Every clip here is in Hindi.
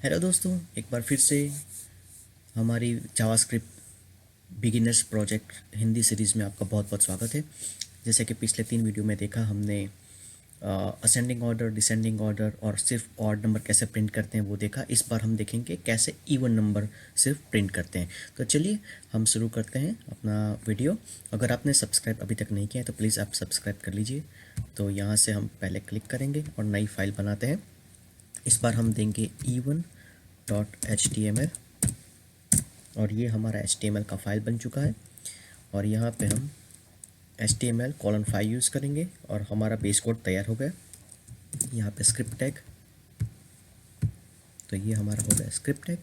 हेलो दोस्तों, एक बार फिर से हमारी JavaScript beginners project Hindi series में आपका बहुत बहुत स्वागत है। जैसे कि पिछले 3 वीडियो में देखा हमने असेंडिंग ऑर्डर, डिसेंडिंग ऑर्डर और सिर्फ ऑड नंबर कैसे प्रिंट करते हैं वो देखा। इस बार हम देखेंगे कैसे इवन नंबर सिर्फ प्रिंट करते हैं। तो चलिए हम शुरू करते हैं अपना वीडियो। अगर आपने सब्सक्राइब अभी तक नहीं किया है तो प्लीज़ आप सब्सक्राइब कर लीजिए। तो यहाँ से हम पहले क्लिक करेंगे और नई फाइल बनाते हैं। इस बार हम देंगे even.html और ये हमारा HTML का फाइल बन चुका है। और यहाँ पे हम HTML:5 यूज़ करेंगे और हमारा बेस कोड तैयार हो गया। यहाँ पे स्क्रिप्ट टैग, तो ये हमारा हो गया स्क्रिप्ट टैग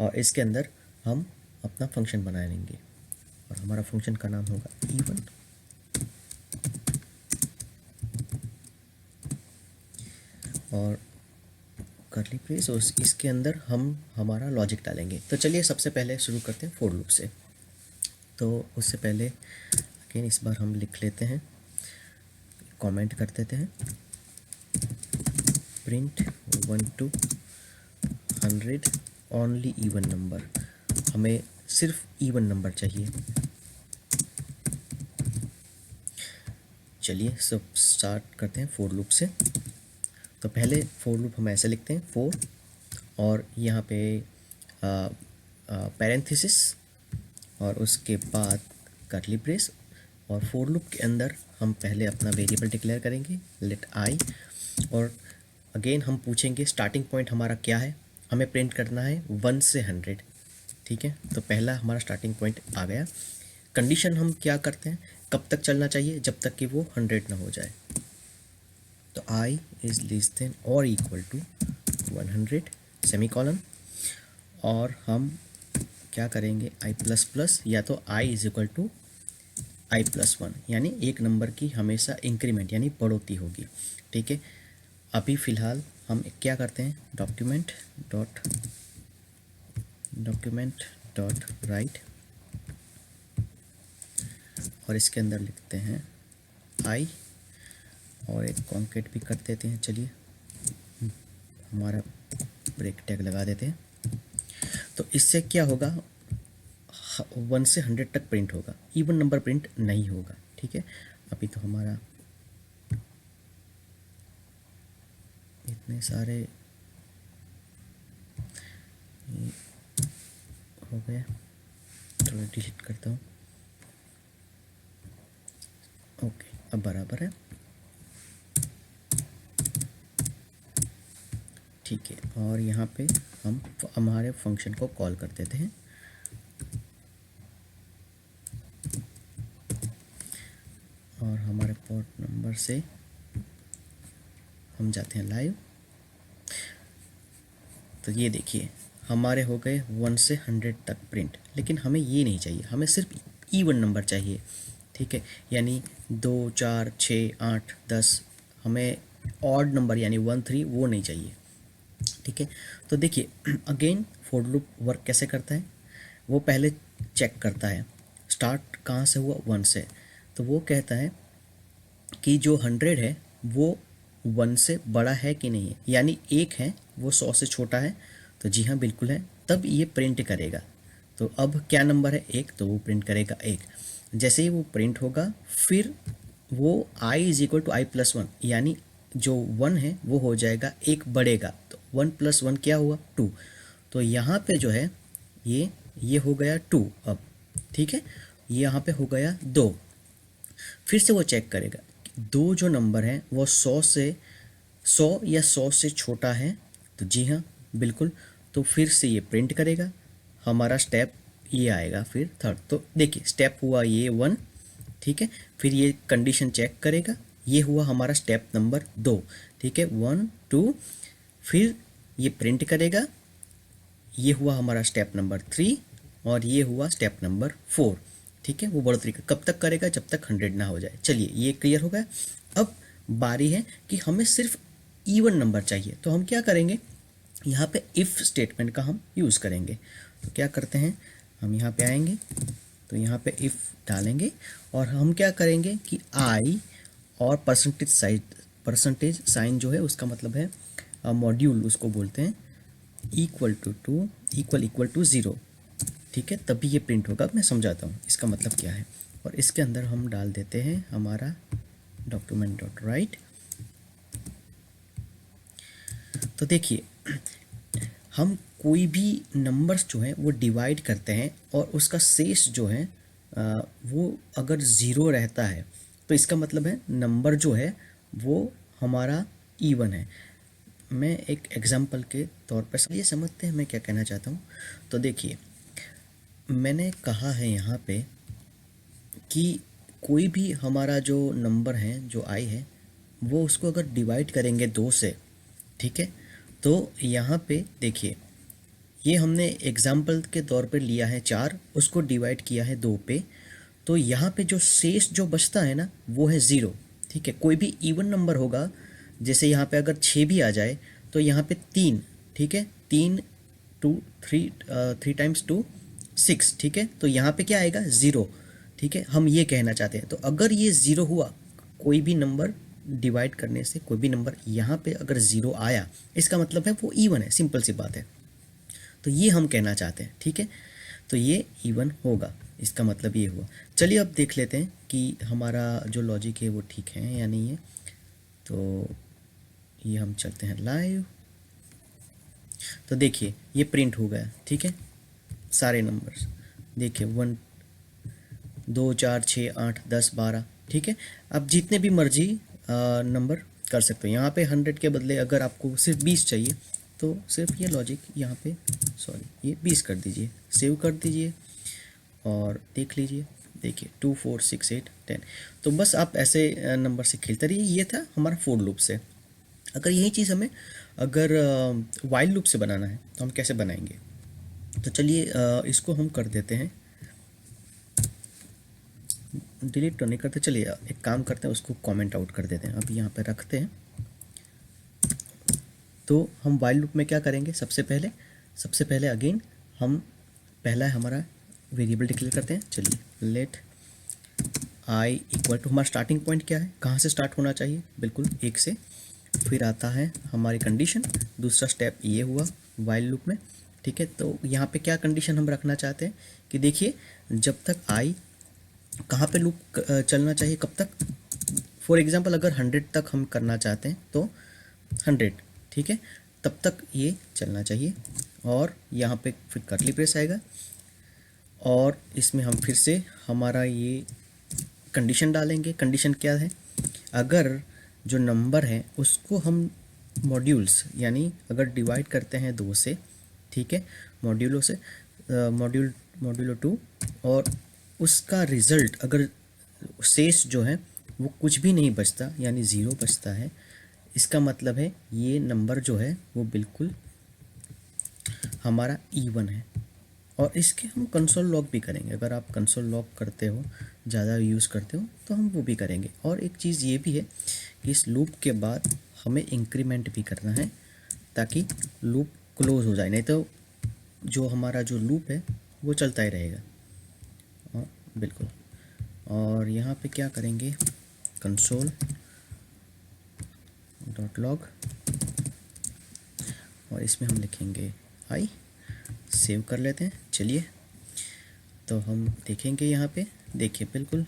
और इसके अंदर हम अपना फंक्शन बना लेंगे और हमारा फंक्शन का नाम होगा even। और करली ब्रेस और इसके अंदर हम हमारा लॉजिक डालेंगे। तो चलिए सबसे पहले शुरू करते हैं फॉर लूप से। तो उससे पहले अगेन इस बार हम लिख लेते हैं, कमेंट कर देते हैं, print 1 to 100 only even number. हमें सिर्फ इवन नंबर चाहिए। चलिए सब स्टार्ट करते हैं फॉर लूप से। तो पहले फॉर लूप हम ऐसे लिखते हैं, फॉर और यहाँ पे पैरेंथेसिस और उसके बाद कर्ली ब्रेस। और फॉर लूप के अंदर हम पहले अपना वेरिएबल डिक्लेयर करेंगे लेट आई। और अगेन हम पूछेंगे स्टार्टिंग पॉइंट हमारा क्या है। हमें प्रिंट करना है 1 से 100, ठीक है। तो पहला हमारा स्टार्टिंग पॉइंट आ गया। कंडीशन हम क्या करते हैं, कब तक चलना चाहिए, जब तक कि वो 100 ना हो जाए। तो i इज लेस देन और इक्वल टू 100 सेमीकोलन। और हम क्या करेंगे, i प्लस प्लस या तो i is equal to i+1, यानी एक नंबर की हमेशा इंक्रीमेंट यानी बढ़ोतरी होगी, ठीक है। अभी फ़िलहाल हम क्या करते हैं, डॉक्यूमेंट डॉट राइट और इसके अंदर लिखते हैं i और एक कॉन्केट भी कर देते हैं। चलिए हमारा ब्रेक टैग लगा देते हैं। तो इससे क्या होगा, 1 से 100 तक प्रिंट होगा, इवन नंबर प्रिंट नहीं होगा, ठीक है। अभी तो हमारा इतने सारे हो गए, थोड़ा डिलीट करता हूँ। ओके, अब बराबर है, ठीक है। और यहाँ पे हम हमारे फंक्शन को कॉल कर देते हैं। और हमारे पोर्ट नंबर से हम जाते हैं लाइव। तो ये देखिए हमारे हो गए 1 से 100 तक प्रिंट, लेकिन हमें ये नहीं चाहिए, हमें सिर्फ इवन नंबर चाहिए, ठीक है। यानी 2, 4, 6, 8, 10, हमें ऑड नंबर यानी 1, 3 वो नहीं चाहिए, ठीक है। तो देखिए अगेन फॉर लूप वर्क कैसे करता है, वो पहले चेक करता है स्टार्ट कहाँ से हुआ, 1 से। तो वो कहता है कि जो 100 है वो 1 से बड़ा है कि नहीं है, यानी 1 है वो 100 से छोटा है। तो जी हाँ बिल्कुल है, तब ये प्रिंट करेगा। तो अब क्या नंबर है, 1, तो वो प्रिंट करेगा 1। जैसे ही वो प्रिंट होगा फिर वो i is equal to i+1, यानी जो 1 है वो हो जाएगा 1 बढ़ेगा। तो 1 + 1 क्या हुआ, 2। तो यहाँ पे जो है ये हो गया 2 अब, ठीक है। ये यहाँ पे हो गया 2। फिर से वो चेक करेगा कि 2 जो नंबर है वो 100 या 100 से छोटा है। तो जी हाँ बिल्कुल, तो फिर से ये प्रिंट करेगा। हमारा स्टेप ये आएगा फिर थर्ड। तो देखिए स्टेप हुआ ये 1, ठीक है। फिर ये कंडीशन चेक करेगा, ये हुआ हमारा स्टेप नंबर 2, ठीक है, 1, 2। फिर ये प्रिंट करेगा, ये हुआ हमारा स्टेप नंबर 3 और ये हुआ स्टेप नंबर 4, ठीक है। वो बढ़ोतरी कब तक करेगा, जब तक 100 ना हो जाए। चलिए ये क्लियर हो गया। अब बारी है कि हमें सिर्फ इवन नंबर चाहिए। तो हम क्या करेंगे, यहाँ पे इफ़ स्टेटमेंट का हम यूज़ करेंगे। तो क्या करते हैं, हम यहाँ पे आएंगे, तो यहाँ पे इफ़ डालेंगे और हम क्या करेंगे कि आई और परसेंटेज साइन जो है उसका मतलब है मॉड्यूल उसको बोलते हैं, इक्वल टू 2 इक्वल टू 0, ठीक है, तभी ये प्रिंट होगा। अब मैं समझाता हूँ इसका मतलब क्या है। और इसके अंदर हम डाल देते हैं हमारा डॉक्यूमेंट डॉट राइट। तो देखिए, हम कोई भी नंबर्स जो है वो डिवाइड करते हैं और उसका शेष जो है वो अगर ज़ीरो रहता है तो इसका मतलब है नंबर जो है वो हमारा इवन है। मैं एक एग्जांपल के तौर पर ये समझते हैं मैं क्या कहना चाहता हूँ। तो देखिए, मैंने कहा है यहाँ पे कि कोई भी हमारा जो नंबर है जो आई है वो उसको अगर डिवाइड करेंगे 2 से, ठीक है, तो यहाँ पे देखिए ये हमने एग्जाम्पल के तौर पे लिया है 4, उसको डिवाइड किया है 2 पे, तो यहाँ पे जो शेष जो बचता है ना वो है 0, ठीक है। कोई भी इवन नंबर होगा, जैसे यहाँ पे अगर 6 भी आ जाए तो यहाँ पे 3, ठीक है, 3 2 3 3 टाइम्स 2 6, ठीक है, तो यहाँ पे क्या आएगा 0, ठीक है। हम ये कहना चाहते हैं, तो अगर ये 0 हुआ, कोई भी नंबर डिवाइड करने से कोई भी नंबर यहाँ पे अगर 0 आया, इसका मतलब है वो इवन है, सिंपल सी बात है। तो ये हम कहना चाहते हैं, ठीक है, तो ये इवन होगा, इसका मतलब ये हुआ। चलिए अब देख लेते हैं कि हमारा जो लॉजिक है वो ठीक है या नहीं है। तो ये हम चलते हैं लाइव। तो देखिए ये प्रिंट हो गया, ठीक है, सारे नंबर्स देखिए 1 2 4 6 8 10 12, ठीक है। अब जितने भी मर्जी नंबर कर सकते हो। यहाँ पे 100 के बदले अगर आपको सिर्फ 20 चाहिए तो सिर्फ ये लॉजिक यहाँ पे ये 20 कर दीजिए, सेव कर दीजिए और देख लीजिए। देखिए 2 4 6 8 10। तो बस आप ऐसे नंबर से खेलते रहिए। ये था हमारा फोर लूप से। अगर यही चीज़ हमें अगर वाइल लूप से बनाना है तो हम कैसे बनाएंगे? तो चलिए इसको हम कर देते हैं, डिलीट तो नहीं करते, चलिए एक काम करते हैं, उसको कमेंट आउट कर देते हैं। अब यहाँ पे रखते हैं। तो हम वाइल लूप में क्या करेंगे? सबसे पहले अगेन हम पहला है हमारा वेरिएबल डिक्लेयर करते हैं। चलिए लेट आई इक्वल टू, हमारा स्टार्टिंग पॉइंट क्या है, कहाँ से स्टार्ट होना चाहिए? बिल्कुल 1 से। फिर आता है हमारी कंडीशन, दूसरा स्टेप ये हुआ वाइल लूप में, ठीक है। तो यहाँ पे क्या कंडीशन हम रखना चाहते हैं कि देखिए जब तक आई, कहाँ पे लूप चलना चाहिए, कब तक? फॉर एग्जांपल अगर 100 तक हम करना चाहते हैं तो 100, ठीक है, तब तक ये चलना चाहिए। और यहाँ पे फिर कर्ली ब्रेस आएगा और इसमें हम फिर से हमारा ये कंडीशन डालेंगे। कंडीशन क्या है? अगर जो नंबर है उसको हम मॉड्यूल्स, यानी अगर डिवाइड करते हैं 2 से, ठीक है, मॉड्यूलों से, मॉड्यूलो 2, और उसका रिज़ल्ट अगर शेष जो है वो कुछ भी नहीं बचता, यानी 0 बचता है, इसका मतलब है ये नंबर जो है वो बिल्कुल हमारा इवन है। और इसके हम कंसोल लॉग भी करेंगे। अगर आप कंसोल लॉग करते हो, ज़्यादा यूज़ करते हो, तो हम वो भी करेंगे। और एक चीज़ ये भी है कि इस लूप के बाद हमें इंक्रीमेंट भी करना है ताकि लूप क्लोज हो जाए, नहीं तो जो हमारा जो लूप है वो चलता ही रहेगा। और बिल्कुल, और यहाँ पे क्या करेंगे? कंसोल डॉट लॉग, और इसमें हम लिखेंगे आई, सेव कर लेते हैं। चलिए तो हम देखेंगे यहाँ पे, देखिए बिल्कुल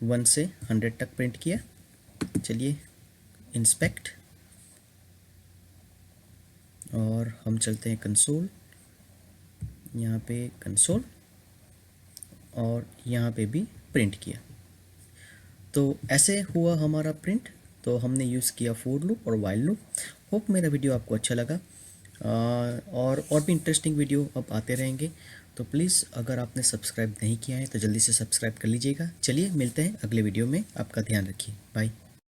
1 से 100 तक प्रिंट किया। चलिए इंस्पेक्ट, और हम चलते हैं कंसोल, यहाँ पे कंसोल, और यहाँ पे भी प्रिंट किया। तो ऐसे हुआ हमारा प्रिंट। तो हमने यूज़ किया फोर लूप और वाइल लूप। होप मेरा वीडियो आपको अच्छा लगा। और भी इंटरेस्टिंग वीडियो अब आते रहेंगे। तो प्लीज़ अगर आपने सब्सक्राइब नहीं किया है तो जल्दी से सब्सक्राइब कर लीजिएगा। चलिए मिलते हैं अगले वीडियो में। आपका ध्यान रखिए। बाय।